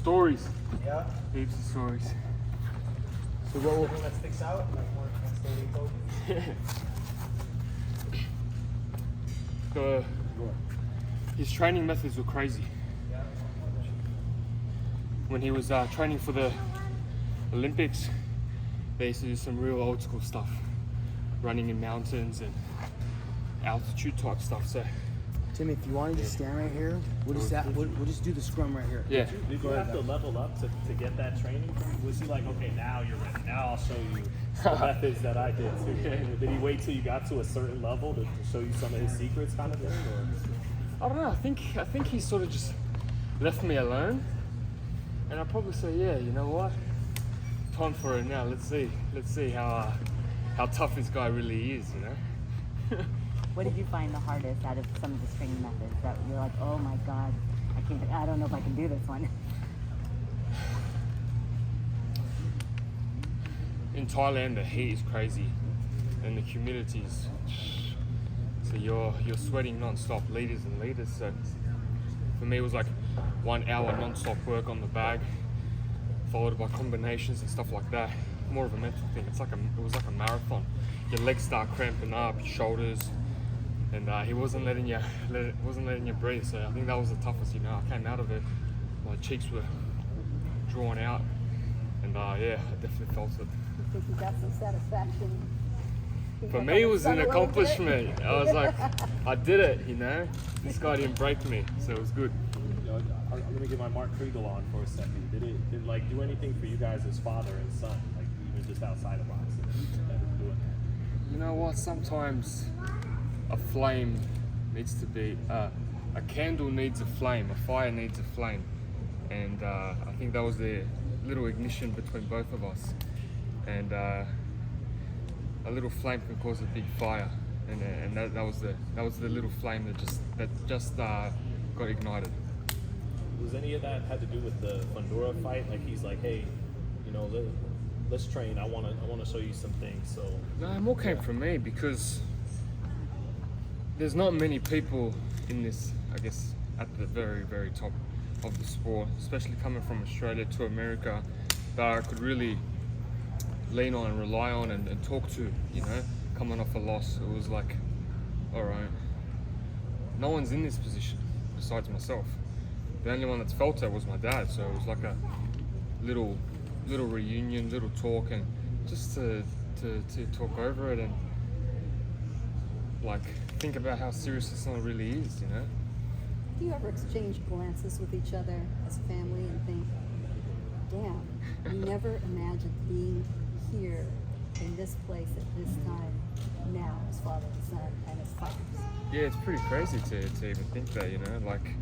Stories. Yeah. Heaps of stories. So what will that sticks out? Like one story told you? His training methods were crazy. When he was training for the Olympics, they used to do some real old school stuff, running in mountains and altitude type stuff. So, Tim, if you want to just stand right here, we'll just do the scrum right here. Yeah. Did you have to level up to get that training? Was he like, okay, now you're ready. Now I'll show you the methods that I did too. Did he wait till you got to a certain level to show you some of his secrets, kind of thing? Or? I don't know. I think he sort of just left me alone, and I'd probably say, yeah, you know what? Time for it now. Let's see how tough this guy really is. You know. What did you find the hardest out of some of the training methods that you're like, oh my God, I don't know if I can do this one? In Thailand, the heat is crazy, and the humidity is. So you're sweating non-stop, liters and liters. So for me, it was like 1 hour non-stop work on the bag, followed by combinations and stuff like that. More of a mental thing. It was like a marathon. Your legs start cramping up, your shoulders, and he wasn't letting you breathe. So I think that was the toughest. You know, I came out of it, my cheeks were drawn out, and yeah, I definitely felt it. I think you got some satisfaction. For me, it was an accomplishment. I was like, I did it, you know. This guy didn't break me, so it was good. You know, let me get my Mark Kriegel on for a second. Did it like do anything for you guys as father and son, like even just outside of boxing? You know what? Sometimes a flame needs to be a candle needs a flame, a fire needs a flame, and I think that was the little ignition between both of us, and a little flame can cause a big fire, and that was the little flame that just got ignited. Was any of that had to do with the Fundora fight? Like he's like, hey, you know, let's train. I want to show you some things. So no, it more came from me because there's not many people in this, I guess, at the very, very top of the sport, especially coming from Australia to America, that I could really lean on and rely on and talk to, you know, coming off a loss. It was like, all right, no one's in this position besides myself. The only one that's felt it was my dad, so it was like a little reunion, little talk, and just to talk over it and like think about how serious this one really is, you know. Do you ever exchange glances with each other as family and think, damn, we never imagined being here in this place at this time now as father and son and as fathers? Yeah, it's pretty crazy to even think that, you know, like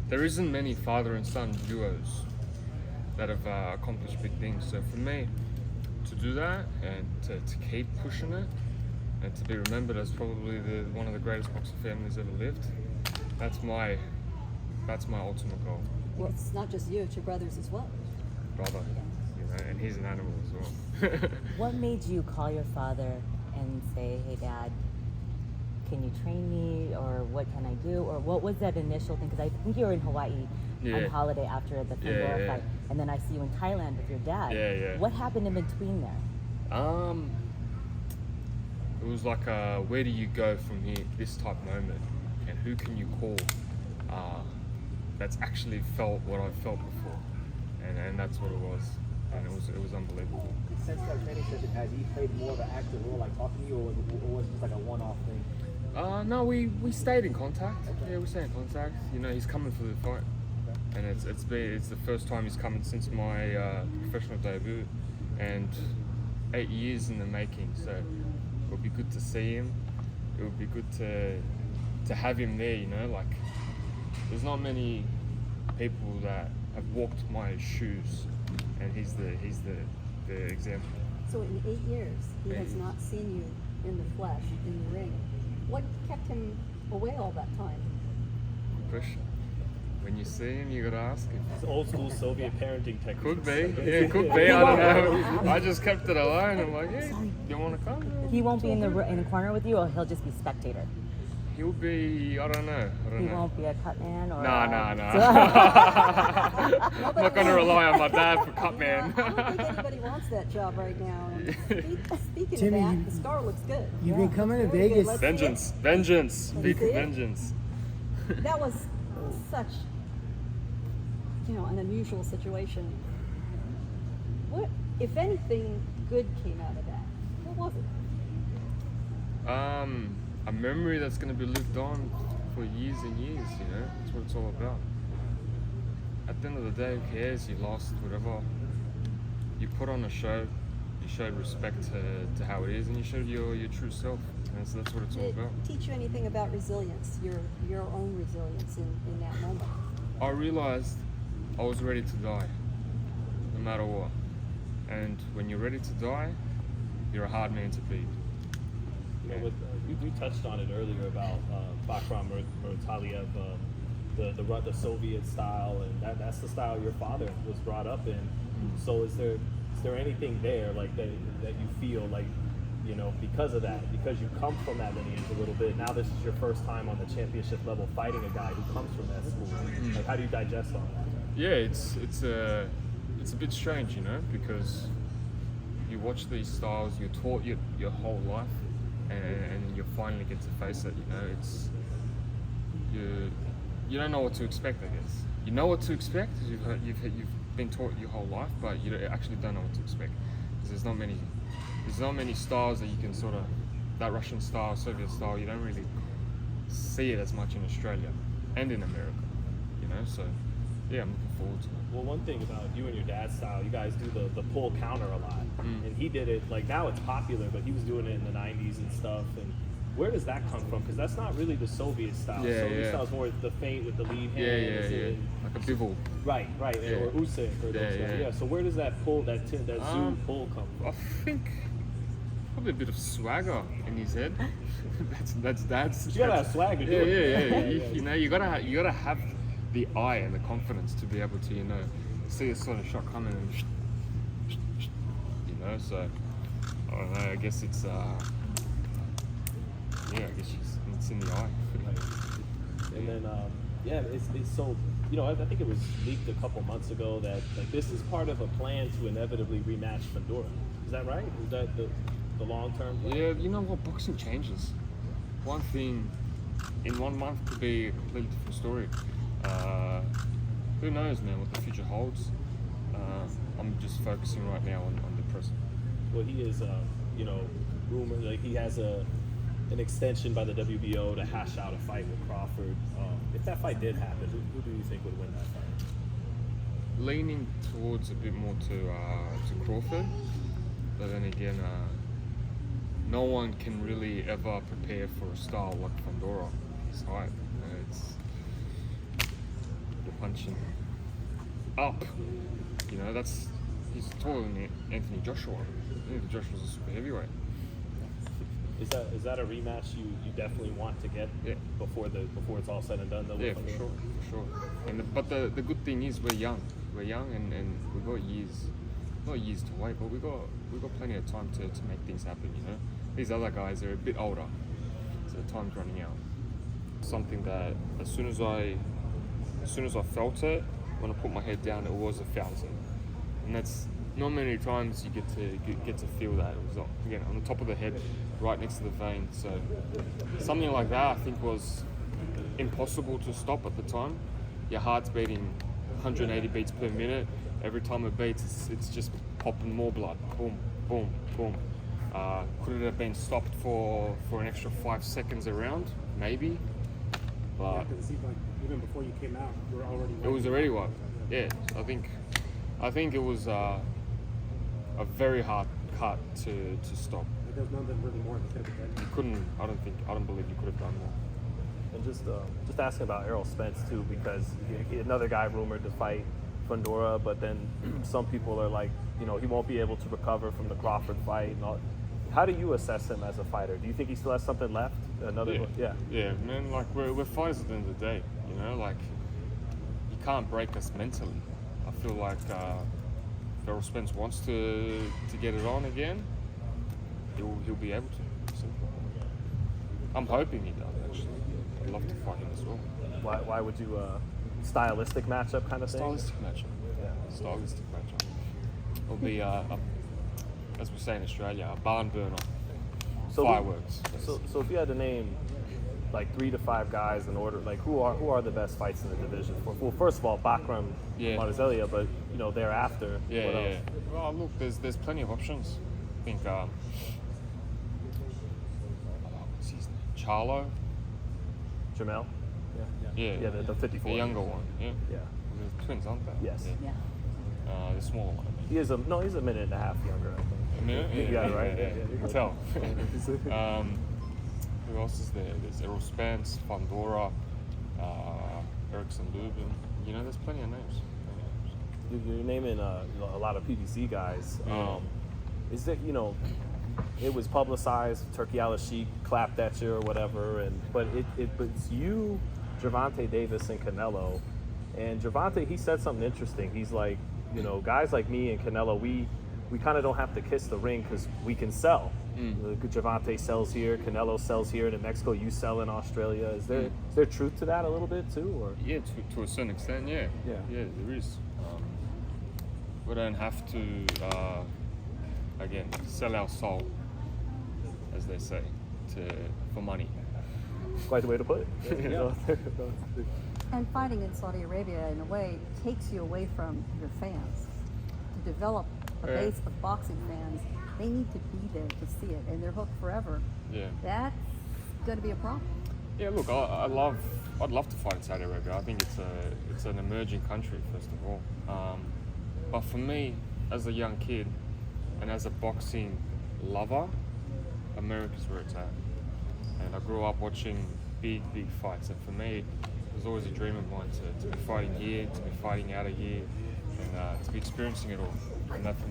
there isn't many father and son duos that have accomplished big things. So for me to do that and to keep pushing it and to be remembered as probably one of the greatest boxing families ever lived, that's my ultimate goal. Well, it's not just you, it's your brothers as well. Brother, you know, and he's an animal as well. What made you call your father and say, hey Dad, can you train me, or what can I do, or what was that initial thing? Because I think you were in Hawaii on holiday after the Fundora fight, and then I see you in Thailand with your dad. Yeah. What happened in between there? It was like where do you go from here, this type moment, and who can you call that's actually felt what I felt before, and that's what it was, and it was unbelievable. Since that training session, has he played more of an active role, like talking to you, or was it just like a one-off thing? No, we stayed in contact. Okay. Yeah, we stayed in contact. You know, he's coming for the fight, and it's the first time he's coming since my professional debut, and 8 years in the making. So it would be good to see him. It would be good to have him there. You know, like there's not many people that have walked my shoes, and he's the example. So in 8 years, he has not seen you in the flesh, in the ring. What kept him away all that time? Good question. When you see him, you gotta ask him. It's old school Soviet parenting technique. Could be, yeah, could be. I don't know. I just kept it alone. I'm like, hey, you want to come? He won't be in the corner with you, or he'll just be spectator. He'll be, I don't know. He won't be a cut man or. Nah. I'm not going to rely on my dad for cut man. I don't think anybody wants that job right now. Speaking Timmy, of that, the scar looks good. You've been coming to Very good. Vegas. Let's see it. Vengeance. Let's Speak see of it. vengeance. That was such, an unusual situation. What, if anything, good came out of that? What was it? A memory that's going to be lived on for years and years, That's what it's all about. At the end of the day, who cares? You lost, whatever. You put on a show, you showed respect to how it is, and you showed your true self. And so that's what it's all Did about. it teach you anything about resilience, your own resilience in that moment? I realized I was ready to die, no matter what. And when you're ready to die, you're a hard man to beat. You touched on it earlier about Bakhram Murtazaliev, the Soviet style, and that's the style your father was brought up in. So is there anything there like that you feel like, because of that, because you come from that lineage a little bit, now this is your first time on the championship level fighting a guy who comes from that school. Like, how do you digest all that? Yeah, it's a bit strange, because you watch these styles, you're taught your whole life, and you finally get to face it. It's you don't know what to expect. I guess you know what to expect. You've been taught your whole life, but you actually don't know what to expect because there's not many styles that you can sort of, that Russian style, Soviet style. You don't really see it as much in Australia and in America. So yeah, I'm looking forward to it. Well, one thing about you and your dad's style, you guys do the pull counter a lot. And he did it, like now it's popular, but he was doing it in the 90s and stuff. And where does that come from? Because that's not really the Soviet style. Soviet style is more the feint with the lead hand. Yeah. Like a bivol. Right. Yeah. Or Usyk or those guys. Yeah. So where does that pull, that Tszyu pull come from? I think probably a bit of swagger in his head. that's dad's. You gotta have swagger, do it. Yeah. You gotta have the eye and the confidence to be able to, see a sort of shot coming and, so I don't know. I guess it's it's in the eye. And then it's so I think it was leaked a couple months ago that like this is part of a plan to inevitably rematch Fundora. Is that right? Is that the long term plan? Yeah, you know what? Boxing changes. One thing in 1 month could be a completely different story. Who knows, man, what the future holds. I'm just focusing right now on the present. Well, he is, rumored like he has an extension by the WBO to hash out a fight with Crawford. If that fight did happen, who do you think would win that fight? Leaning towards a bit more to Crawford, but then again, no one can really ever prepare for a style like Fundora. His height, you're punching up. He's taller than Anthony Joshua. Anthony Joshua's a super heavyweight. Is that a rematch you definitely want to get before it's all said and done? Though, Yeah, for sure. But the good thing is we're young. We're young and we've got not years to wait, but we've got plenty of time to make things happen. These other guys are a bit older, so the time's running out. Something that as soon as I felt it, when I put my head down, it was a fountain, and that's not many times you get to feel that. It was again on the top of the head, right next to the vein. So something like that, I think, was impossible to stop at the time. Your heart's beating 180 beats per minute. Every time it beats, it's just popping more blood. Boom, boom, boom. Could it have been stopped for an extra 5 seconds around? Maybe. But it seemed like even before you came out, you were already. It was already what? Yeah, I think it was a very hard cut to stop. Like, there was nothing really more that could have been done. You couldn't. I don't believe you could have done more. And just asking about Errol Spence too, because another guy rumored to fight Fundora, but then some people are like, he won't be able to recover from the Crawford fight and all. How do you assess him as a fighter? Do you think he still has something left? Yeah, man. Like we're fighters at the end of the day. Like you can't break us mentally. I feel like if Errol Spence wants to get it on again, he'll be able to. Simple. I'm hoping he does actually. I'd love to fight him as well. Why would you stylistic matchup kind of thing? Stylistic matchup. Yeah. Stylistic matchup. It'll be as we say in Australia, a barn burner. So Fireworks. So if you had to name like 3 to 5 guys in order, like who are the best fights in the division? Well, first of all, Bakhram Murtazaliev, but you know thereafter, what else? Well, look, there's plenty of options. I think what's his name? Charlo. Jamel? Yeah, the 54. the younger one. Yeah. Yeah. The twins, aren't they? Yes. Yeah. The smaller one. I mean. He's a minute and a half younger, I think. A minute? You got it right. Yeah, you you can got tell. it. Who else is there? There's Errol Spence, Fundora, Erickson Lubin. You know, there's plenty of names. You're naming a lot of PBC guys. Yeah. Is that, you know, it was publicized, Turkey Al-Sheikh clapped at you or whatever, but it's you, Gervonta Davis, and Canelo. And Gervonta, he said something interesting. He's like, you know, guys like me and Canelo, we kind of don't have to kiss the ring because we can sell. Gervonta sells here, Canelo sells here, and in Mexico you sell in Australia. Is there truth to that a little bit too? Or Yeah, to a certain extent, yeah. Yeah. Yeah, there is. We don't have to, again, sell our soul, as they say, for money. quite the way to put it. Yeah. And fighting in Saudi Arabia, in a way, takes you away from your fans. To develop a Yeah. base of boxing fans, they need to be there to see it, and they're hooked forever. Yeah. That's going to be a problem. Yeah, look, I'd love to fight in Saudi Arabia. I think it's an emerging country, first of all. But for me, as a young kid, and as a boxing lover, America's where it's at. And I grew up watching big fights, and for me, it was always a dream of mine to be fighting here, to be fighting out of here, and to be experiencing it all. And that for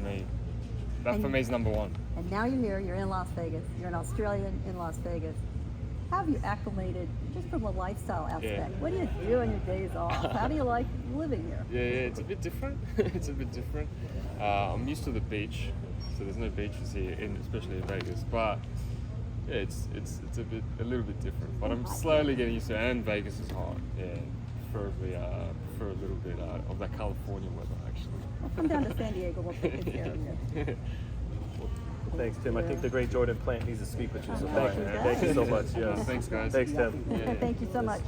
me is number one. And now you're here, you're in Las Vegas, you're an Australian in Las Vegas. How have you acclimated just from a lifestyle aspect? Yeah. What do you do on your days off? How do you like living here? Yeah, it's a bit different. It's a bit different. I'm used to the beach, so there's no beaches here, especially in Vegas. But yeah, it's a little bit different. But I'm slowly getting used to it. And Vegas is hot. Yeah, preferably for a little bit of that California weather, actually. Well, come down to San Diego, we'll take good care of you. Thanks, Tim. I think the great Jordan Plant needs to speak with you. So Alright. thank you so much. Yeah. Thanks, guys. Thanks, Tim. Yeah. Thank you so much.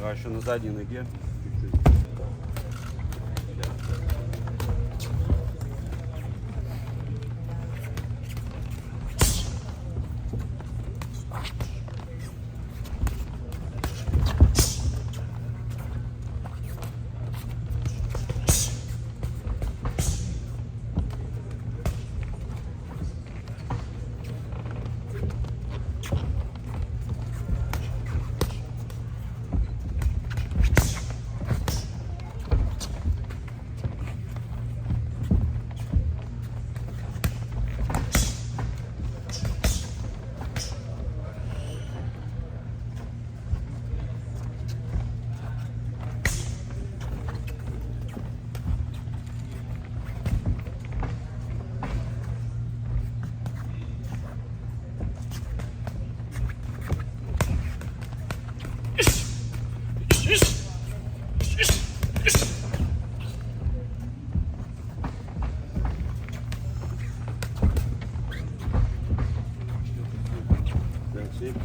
А еще на задней ноге. 6.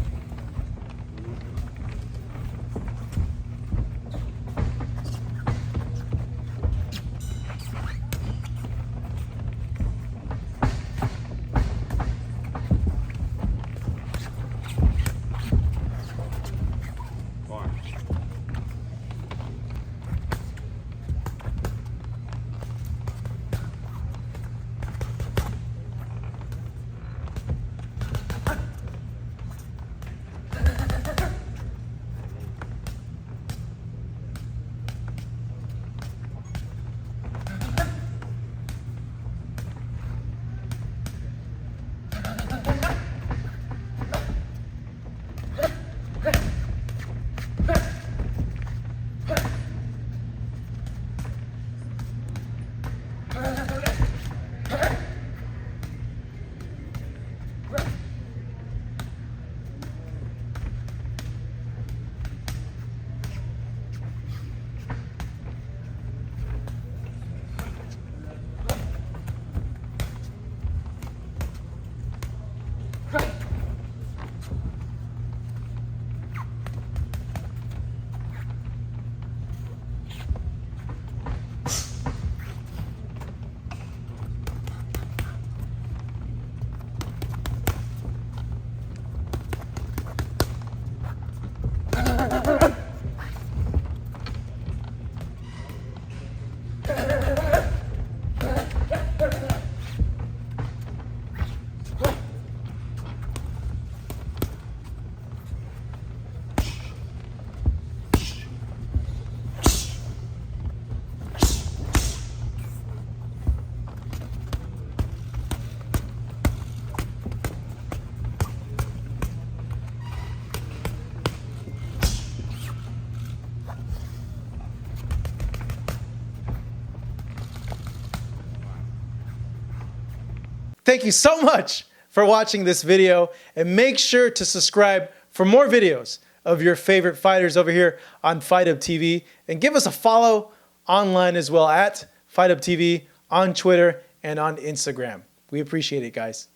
Thank you so much for watching this video, and make sure to subscribe for more videos of your favorite fighters over here on Fight Up TV, and give us a follow online as well at Fight Up TV on Twitter and on Instagram. We appreciate it, guys.